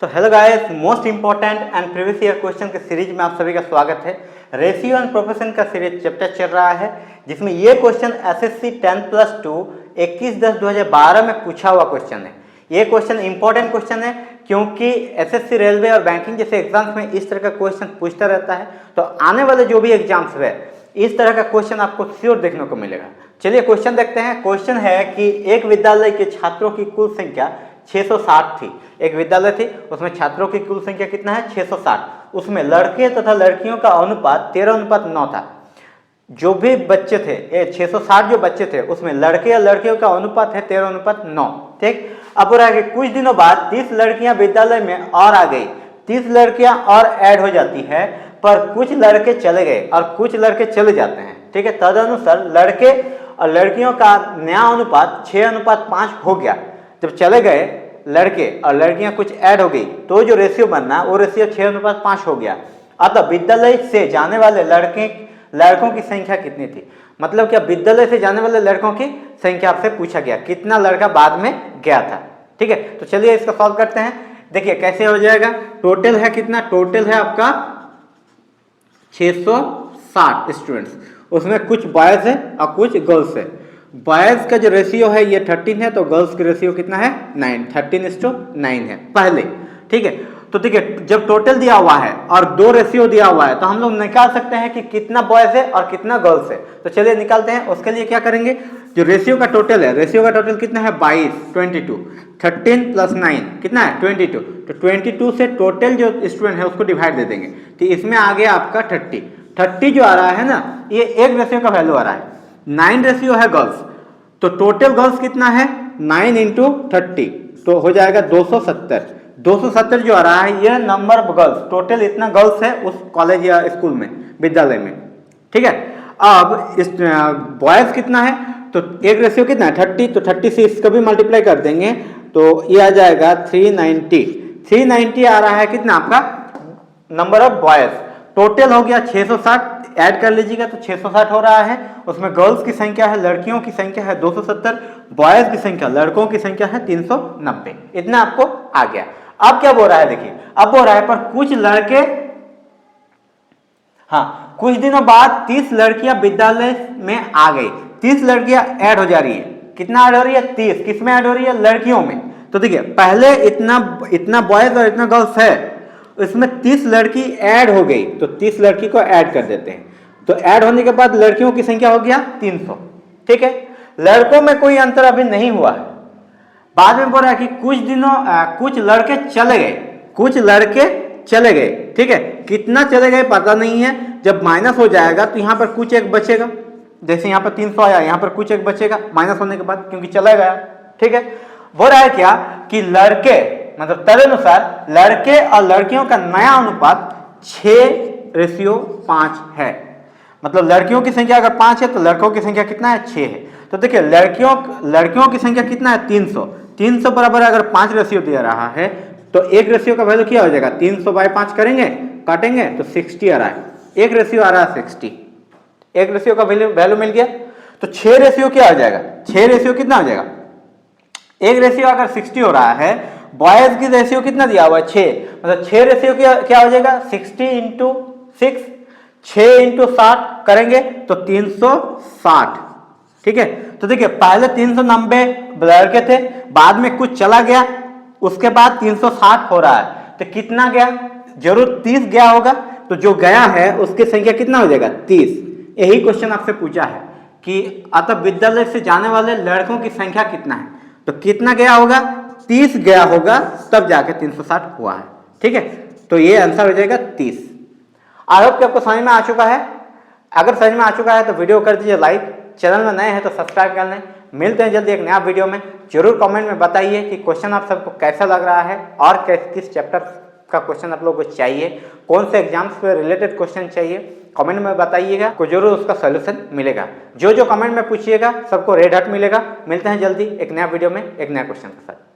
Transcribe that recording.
तो hello guys, most important and previous year question के series में आप सभी का स्वागत है। रेशियो एंड प्रोपोर्शन का सीरीज चैप्टर चल रहा है, जिसमें ये क्वेश्चन एसएससी 10+2 21/10/2012 में पूछा हुआ क्वेश्चन है। ये क्वेश्चन इंपॉर्टेंट क्वेश्चन है क्योंकि एसएससी रेलवे और बैंकिंग जैसे एग्जाम्स में इस तरह का क्वेश्चन पूछता रहता है। तो आने वाले जो भी एग्जाम्स है इस तरह का क्वेश्चन आपको श्योर देखने को मिलेगा। चलिए क्वेश्चन देखते हैं। क्वेश्चन है कि एक विद्यालय के छात्रों की कुल संख्या 660 थी। एक विद्यालय थी, उसमें छात्रों की कुल संख्या कितना है? 660। उसमें लड़के तथा लड़कियों का अनुपात 13:9 था। जो भी बच्चे थे, ये 660 जो बच्चे थे उसमें लड़के या लड़कियों का अनुपात है 13:9। ठीक। अब हो रहा है कि कुछ दिनों बाद 30 लड़कियां विद्यालय में और आ गई। 30 लड़कियां और ऐड हो जाती है, पर कुछ लड़के चले गए और कुछ लड़के चले जाते हैं। ठीक है। तदनुसार लड़के और लड़कियों का नया अनुपात 6:5 हो गया। जब चले गए लड़के और लड़कियां कुछ ऐड हो गई तो जो रेशियो बनना वो रेशियो 6:5 हो गया। अतः विद्यालय से जाने वाले लड़कों की संख्या कितनी थी? मतलब क्या विद्यालय से जाने वाले लड़कों की संख्या आपसे पूछा गया, कितना लड़का बाद में गया था। ठीक है। तो चलिए इसको सॉल्व करते हैं। देखिए कैसे हो जाएगा। टोटल है कितना? टोटल है आपका 660 स्टूडेंट्स। उसमें कुछ बॉयज है और कुछ गर्ल्स है। बॉयज का जो रेशियो है ये 13 है, तो गर्ल्स का रेशियो कितना है? 9। 13:9 है पहले। ठीक है। तो देखिए जब टोटल दिया हुआ है और दो रेशियो दिया हुआ है तो हम लोग निकाल सकते हैं कि कितना बॉयज है और कितना गर्ल्स है। तो चलिए निकालते हैं। उसके लिए क्या करेंगे, जो रेशियो का टोटल है, रेशियो का टोटल कितना है? 22। 13 + 9 कितना है? 22। तो 22 से टोटल जो स्टूडेंट है उसको डिवाइड दे देंगे, तो इसमें आ गया आपका 30 जो आ रहा है ना, ये एक रेशियो का वैल्यू आ रहा है। 9 रेशियो है गर्ल्स, तो टोटल गर्ल्स कितना है? 9 × 30, तो हो जाएगा 270। 270 जो आ रहा है ये नंबर ऑफ गर्ल्स, टोटल इतना गर्ल्स है उस कॉलेज या स्कूल में, विद्यालय में। ठीक है। अब इस बॉयज कितना है? तो एक रेशियो कितना है? 30, तो 30 से इसका भी मल्टीप्लाई कर देंगे तो ये आ जाएगा 390। 390 आ रहा है कितना आपका नंबर ऑफ बॉयज। टोटल हो गया 660, ऐड कर लीजिएगा तो 660 हो रहा है। उसमें गर्ल्स की संख्या है, लड़कियों की संख्या है 270, बॉयज की संख्या, लड़कों की संख्या है 390। इतना आपको आ गया। अब क्या बोल रहा है, देखिए अब बोल रहा है पर कुछ लड़के, हाँ, कुछ दिनों बाद 30 लड़कियां विद्यालय में आ गई। 30 लड़कियां ऐड हो जा रही है। कितना ऐड हो रही है? 30। किसमें ऐड हो रही है? लड़कियों में। तो देखिए पहले इतना बॉयज और इतना गर्ल्स है, इसमें 30 लड़की ऐड हो गई, तो 30 लड़की को ऐड कर देते हैं। तो ऐड होने के बाद लड़कियों की संख्या हो गया 300। ठीक है। लड़कों में कोई अंतर अभी नहीं हुआ है। बाद में बोल रहा है कि कुछ लड़के चले गए। कुछ लड़के चले गए। ठीक है। कितना चले गए पता नहीं है। जब माइनस हो जाएगा तो यहां पर कुछ एक बचेगा। जैसे यहां पर 300 आया, यहां पर कुछ एक बचेगा माइनस होने के बाद, क्योंकि चला गया। ठीक है। बोल रहा है क्या कि लड़के, मतलब तदनुसार लड़के और लड़कियों का नया अनुपात 6:5 है। मतलब लड़कियों की संख्या अगर 5 है तो लड़कों की संख्या कितना है? 6 है। तो देखिए लड़कियों की संख्या कितना है? 300। 300 बराबर अगर 5 रेशियो दिया रहा है तो एक रेशियो का वैल्यू क्या हो जाएगा? 300/5 करेंगे, काटेंगे तो 60 आ रहा है। एक रेशियो आ रहा है 60। एक रेशियो का वैल्यू मिल गया। तो 6 रेशियो क्या हो जाएगा? 6 रेशियो कितना हो जाएगा? एक रेशियो अगर 60 हो रहा है, बॉयज की रेशियो कितना दिया हुआ है? 6। मतलब 6 रेशियो क्या हो जाएगा? 60 × 6, 6 × 60 करेंगे तो 360। ठीक है। तो देखिए पहले 390 लड़के थे, बाद में कुछ चला गया, उसके बाद 360 हो रहा है। तो कितना गया? जरूर 30 गया होगा। तो जो गया है उसकी संख्या कितना हो जाएगा? 30। यही क्वेश्चन आपसे पूछा है कि अतः विद्यालय से जाने वाले लड़कों की संख्या कितना है। तो कितना गया होगा? 30 गया होगा, तब जाके 360 हुआ है। ठीक है। तो ये आंसर हो जाएगा 30। आई होप कि आपको समझ में आ चुका है। अगर समझ में आ चुका है तो वीडियो कर दीजिए लाइक, चैनल में नए हैं तो सब्सक्राइब कर लें। मिलते हैं जल्दी एक नया वीडियो में। जरूर कमेंट में बताइए कि क्वेश्चन आप सबको कैसा लग रहा है और किस चैप्टर का क्वेश्चन आप लोगों को चाहिए, कौन से एग्जाम्स पे रिलेटेड क्वेश्चन चाहिए, कमेंट में बताइएगा, को जरूर उसका सोल्यूशन मिलेगा। जो कमेंट में पूछिएगा सबको रेड हट मिलेगा। मिलते हैं जल्दी एक नया वीडियो में एक नया क्वेश्चन के साथ।